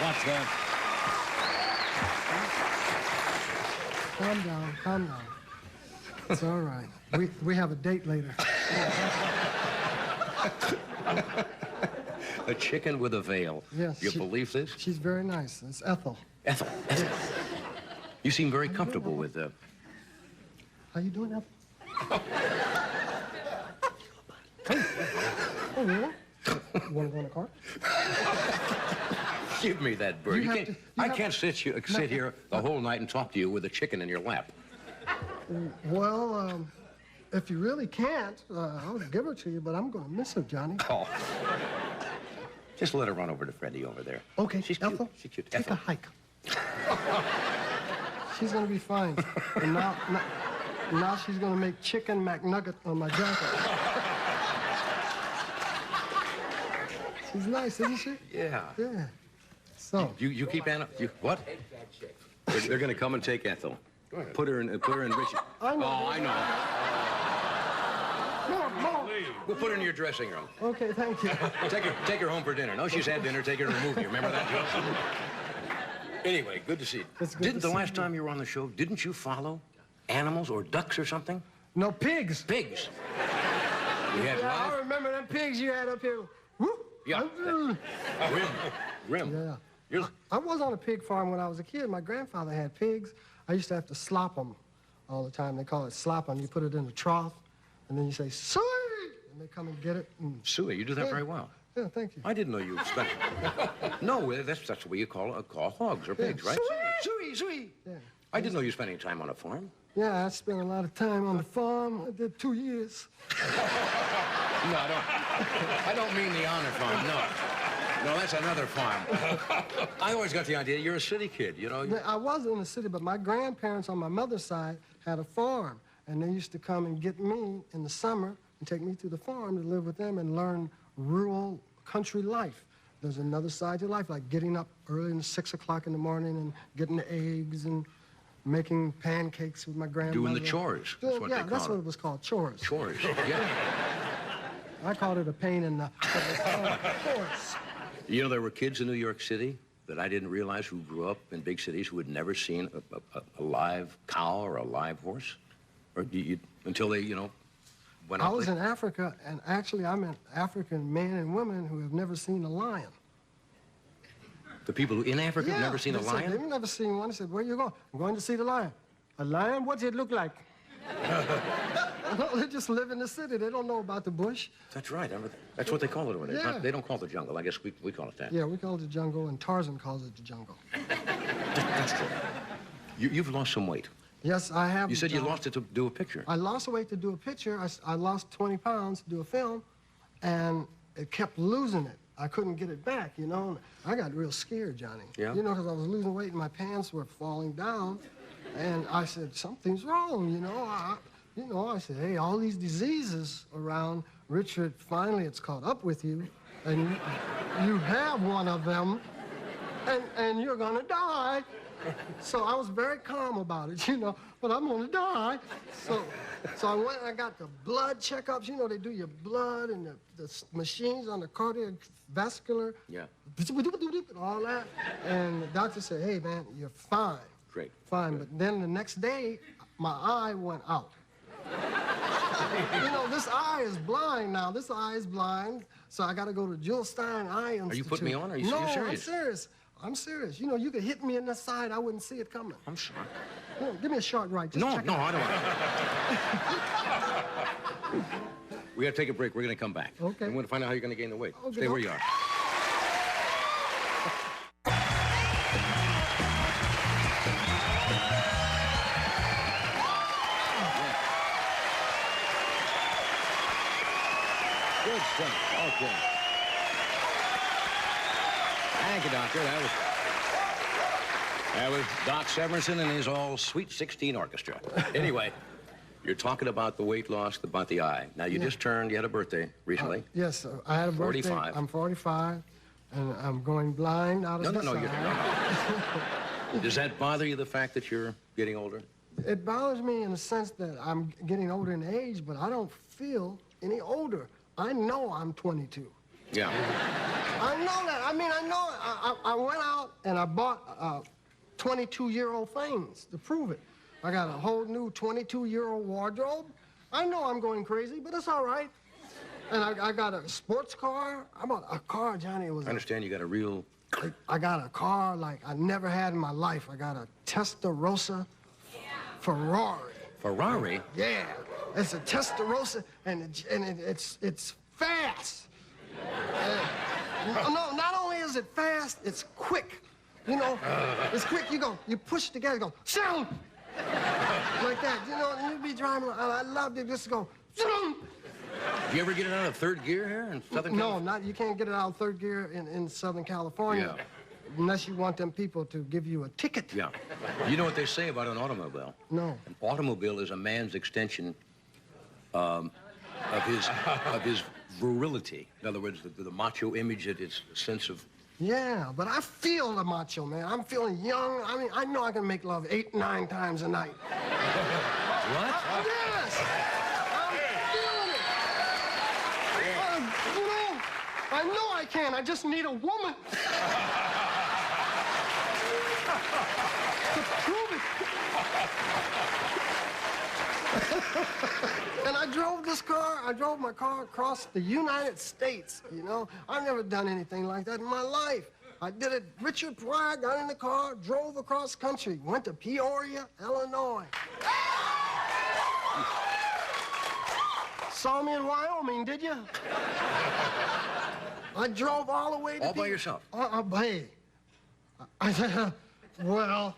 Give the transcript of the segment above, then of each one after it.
What's that? Calm down, calm down. It's all right. We have a date later. A chicken with a veil. Yes. You believe this? She's very nice. It's Ethel. Ethel. Ethel. You seem very comfortable with How you doing, Ethel? Hey. Oh, really? You want to go in the car? Give me that bird. I can't sit here the whole night and talk to you with a chicken in your lap. Well, if you really can't, I'll give her to you, but I'm going to miss her, Johnny. Oh. Just let her run over to Freddie over there. Okay, she's Ethel, cute. She's cute. take Ethel. a hike. She's going to be fine. And now she's going to make chicken McNugget on my jacket. She's nice, isn't she? Yeah. Yeah. So. You keep Anna. What? They're going to come and take Ethel. Go ahead. Put her in Richie. I know. Oh, I know. More. We'll put her in your dressing room. Okay, thank you. Take her home for dinner. No, she's had dinner. Take her to a movie. Remember that joke? Anyway, good to see you. Didn't the last time you were on the show, didn't you follow animals or ducks or something? No, pigs. Pigs. We had I remember them pigs you had up here. Whoop. Yeah. Rim. Yeah. I was on a pig farm when I was a kid. My grandfather had pigs. I used to have to slop them all the time. They call it slopping. You put it in a trough, and then you say, suey! And they come and get it. And... Suey, you do that very well. Yeah, thank you. I didn't know you spent... No, that's the way you call hogs or pigs, right? Suey! Yeah. I didn't know you spent any time on a farm. Yeah, I spent a lot of time on the farm. I did 2 years. No, I don't mean the honor farm, no. No, that's another farm. I always got the idea you're a city kid, you know? I was in the city, but my grandparents on my mother's side had a farm, and they used to come and get me in the summer and take me to the farm to live with them and learn rural country life. There's another side to life, like getting up early in 6 o'clock in the morning and getting the eggs and making pancakes with my grandmother. Doing the chores. That's what they call it. That's what it was called, chores. Chores, yeah. I called it a pain in the chores. You know, there were kids in New York City that I didn't realize who grew up in big cities who had never seen a live cow or a live horse, or until they, went up. I was in Africa, and actually I met African men and women who have never seen a lion. The people who in Africa have never seen a lion? They've never seen one. They said, where you going? I'm going to see the lion. A lion? What's it look like? No, they just live in the city. They don't know about the bush. That's right. That's what they call it over there. Yeah. They don't call it the jungle. I guess we call it that. Yeah, we call it the jungle, and Tarzan calls it the jungle. That's true. You've lost some weight. Yes, I have. You said you lost it to do a picture. I lost weight to do a picture. I lost 20 pounds to do a film, and it kept losing it. I couldn't get it back, I got real scared, Johnny. Yeah? Because I was losing weight and my pants were falling down. And I said, something's wrong, I said, hey, all these diseases around, Richard, finally it's caught up with you, and you have one of them, and you're gonna die. So I was very calm about it, but I'm gonna die. So I went and I got the blood checkups. They do your blood and the machines on the cardiovascular. Yeah. And all that. And the doctor said, hey, man, you're fine. Great. Fine. But then the next day, my eye went out. This eye is blind now. This eye is blind. So I got to go to Jules Stein Eye Institute. Are you putting me on? Are you serious? No, I'm serious. I'm serious. You could hit me in the side, I wouldn't see it coming. I'm sorry. Give me a short right. Just No, check it I out. don't want to. We got to take a break. We're going to come back. Okay. I'm going to find out how you're going to gain the weight. Okay. Stay where you are. Good stuff. Okay. Thank you, Doctor. That was Doc Severinsen and his all Sweet 16 orchestra. Anyway, you're talking about the weight loss, about the eye. Now, you just turned, you had a birthday recently. Yes, I had a birthday. 45. I'm 45, and I'm going blind out of the No, side. you're Does that bother you, the fact that you're getting older? It bothers me in the sense that I'm getting older in age, but I don't feel any older. I know I'm 22. Yeah. I know that. I mean, I know it. I went out and I bought 22-year-old things to prove it. I got a whole new 22-year-old wardrobe. I know I'm going crazy, but it's all right. And I got a sports car. I bought a car, Johnny. It was I understand you got a real... I got a car like I never had in my life. I got a Testarossa Ferrari. Ferrari? Yeah, it's a Testarossa, and it's fast. No, not only is it fast, it's quick. You know, it's quick. You push the gas, you go, zoom, like that. You know, and you'd be driving. I loved it. Just go, zoom. Do you ever get it out of third gear here in Southern California? No, you can't get it out of third gear in Southern California. Yeah. Unless you want them people to give you a ticket. Yeah. You know what they say about an automobile? No. An automobile is a man's extension of his virility. In other words, the macho image, its sense of... Yeah, but I feel the macho, man. I'm feeling young. I mean, I know I can make love 8, 9 times a night. What? Yes! I'm feeling it. You know, I know I can. I just need a woman. To prove it. And I drove my car across the United States, you know. I've never done anything like that in my life. I did it. Richard Pryor got in the car, drove across country, went to Peoria, Illinois. Saw me in Wyoming, did you? I drove all the way to... All by yourself? Hey. I said, well...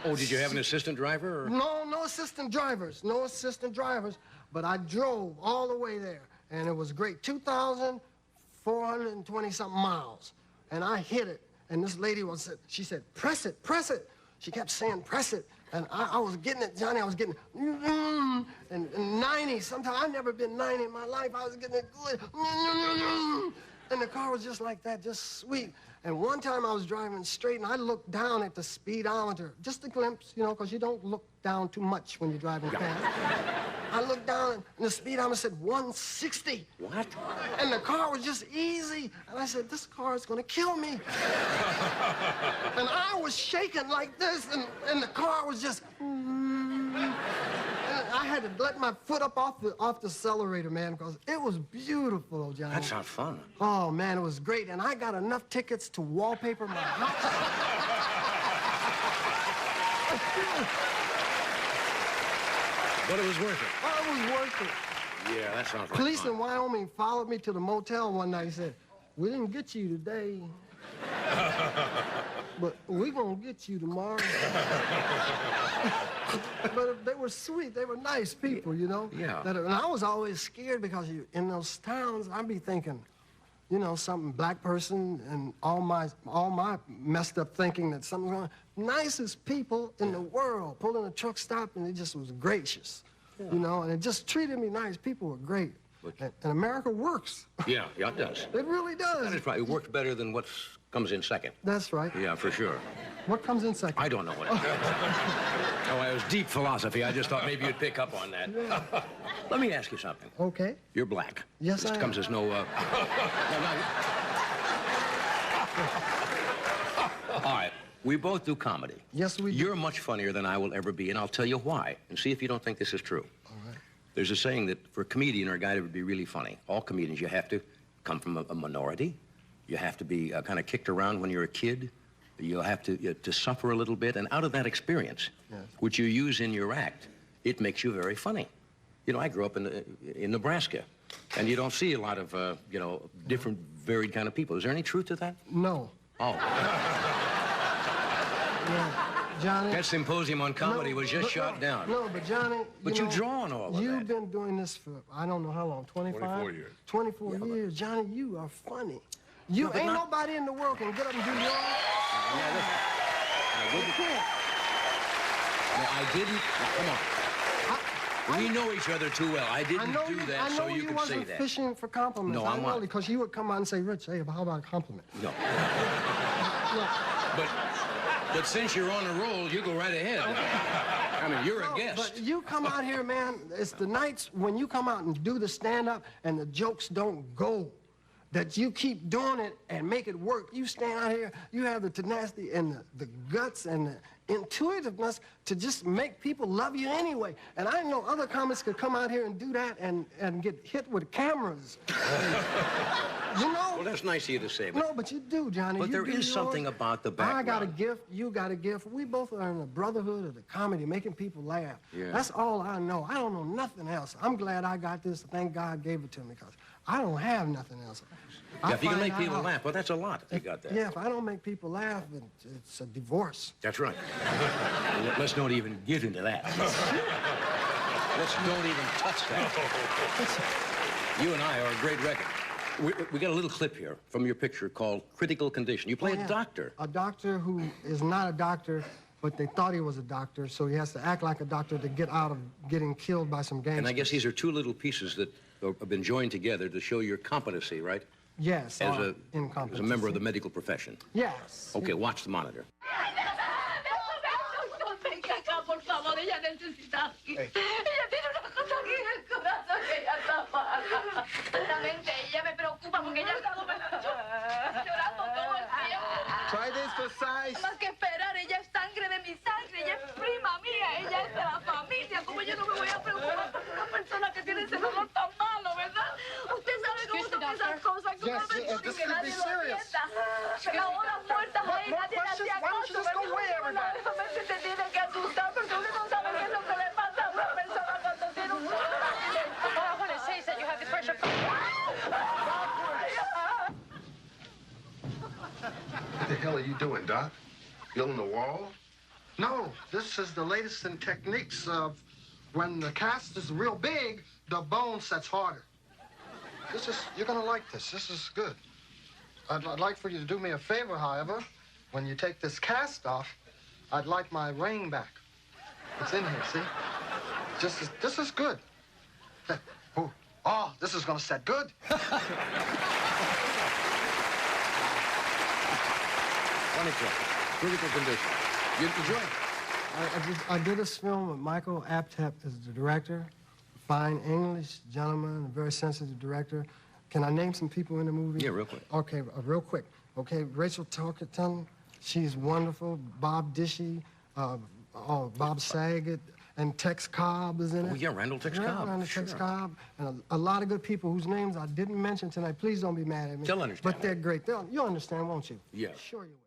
Oh, did you have an assistant driver? Or? No assistant drivers. No assistant drivers. But I drove all the way there, and it was great. 2,420-something miles. And I hit it, and this lady she said, press it, press it. She kept saying, press it. And I was getting it, Johnny. I was getting and 90. Sometimes I've never been 90 in my life. I was getting it good. And the car was just like that, just sweet. And one time I was driving straight, and I looked down at the speedometer, just a glimpse, you know, because you don't look down too much when you're driving fast. I looked down, and the speedometer said 160. What? And the car was just easy. And I said, this car is going to kill me. And I was shaking like this, and the car was just... And I had to let my foot up off the accelerator, man, because it was beautiful, Johnny. That sounds fun. Oh, man, it was great. And I got enough tickets to wallpaper my house. But it was worth it. Oh, it was worth it. Yeah, that sounds like Police fun. in Wyoming followed me to the motel one night and said, we didn't get you today, but we're going to get you tomorrow. But they were sweet. They were nice people, you know? Yeah. And I was always scared because in those towns, I'd be thinking, you know, something black person and all my messed up thinking that something's going on. Nicest people in the world. Pulling a truck stop, and it just was gracious, you know, and it just treated me nice. People were great. And America works. Yeah, it does. It really does. That is right. It works better than what comes in second. That's right. Yeah, for sure. What comes in second? I don't know what it is. Oh, it was deep philosophy. I just thought maybe you'd pick up on that. Yeah. Let me ask you something. Okay. You're black. Yes, this I am. comes as no... All right. We both do comedy. Yes, we do. You're much funnier than I will ever be, and I'll tell you why, and see if you don't think this is true. All right. There's a saying that for a comedian or a guy to be really funny, all comedians, you have to come from a minority. You have to be kind of kicked around when you're a kid. You'll have to suffer a little bit, and out of that experience, yes, which you use in your act, it makes you very funny. You know, I grew up in Nebraska, and you don't see a lot of, you know, different, varied kind of people. Is there any truth to that? No. Oh. Yeah. Johnny. That symposium on comedy was just shot down. No, but Johnny, But you draw on all of that. You've been doing this for, I don't know how long, 25? 24 years. 24 years. Johnny, you are funny. You No, but ain't not- nobody in the world can get up and do yours. Yeah, listen. You can't. No, I didn't. Come on. We know each other too well. I didn't do that so you could say wasn't that. fishing for compliments. No, I I'm know not. because you would come out and say, Rich, hey, how about a compliment? No. Look, But But since you're on a roll, you go right ahead. I mean, you're a guest. But you come out here, man, it's the nights when you come out and do the stand-up and the jokes don't go, that you keep doing it and make it work. You stand out here, you have the tenacity and the guts and the intuitiveness to just make people love you anyway. And I know other comics could come out here and do that and get hit with cameras. You know? Well, that's nice of you to say. No, but you do, Johnny. But there is something about the background. I got a gift, you got a gift. We both are in the brotherhood of the comedy, making people laugh. Yeah. That's all I know. I don't know nothing else. I'm glad I got this. Thank God gave it to me, because I don't have nothing else. Yeah, if you can make people laugh, well, that's a lot if you got that. Yeah, if I don't make people laugh, it's a divorce. That's right. Let's not even get into that. Let's don't even touch that. You and I are a great record. We got a little clip here from your picture called Critical Condition. You play a doctor. A doctor who is not a doctor, but they thought he was a doctor, so he has to act like a doctor to get out of getting killed by some gangsters. And I guess these are two little pieces that have been joined together to show your competency, right? Yes, as a member of the medical profession. Yes. Okay, watch the monitor. Por favor, ella necesita. Ella tiene una cosa aquí en el corazón que ella está mala. Realmente, ella me preocupa porque ella ha estado llorando todo el tiempo. Try this for size. No más que esperar, ella es sangre de mi sangre, ella es prima mía, ella es de la familia. ¿Cómo yo no me voy a preocupar por una persona que tiene ese dolor tan malo, verdad? Usted sabe cómo son esas cosas. Yes, this que could be nadie lo serious. atienda. Pero ahora muertas ahí, More nadie le questions? hacía Why don't you caso. just go away, everybody? Solamente te tiene que asustar porque uno no sabe qué es lo que le pasa a una persona cuando tiene un accidente. All I want to say is that you have the pressure. What the hell are you doing, Doc? Building a wall? No, this is the latest in techniques of when the cast is real big, the bone sets harder. You're gonna like this. This is good. I'd like for you to do me a favor, however. When you take this cast off, I'd like my ring back. It's in here, see? This is good. Oh, this is gonna set good. Funny clip. Critical Condition. You enjoy it? I did this film with Michael Aptep as the director. Fine English gentleman, a very sensitive director. Can I name some people in the movie? Yeah, real quick. Okay, real quick. Okay, Rachel Talkerton, she's wonderful. Bob Dishy, Bob Saget, and Tex Cobb is in it. Oh, yeah, Randall Tex Cobb. Randall Sure. Tex Cobb, and a lot of good people whose names I didn't mention tonight. Please don't be mad at me. They'll understand. But they're great. You'll understand, won't you? Yeah. Sure you will.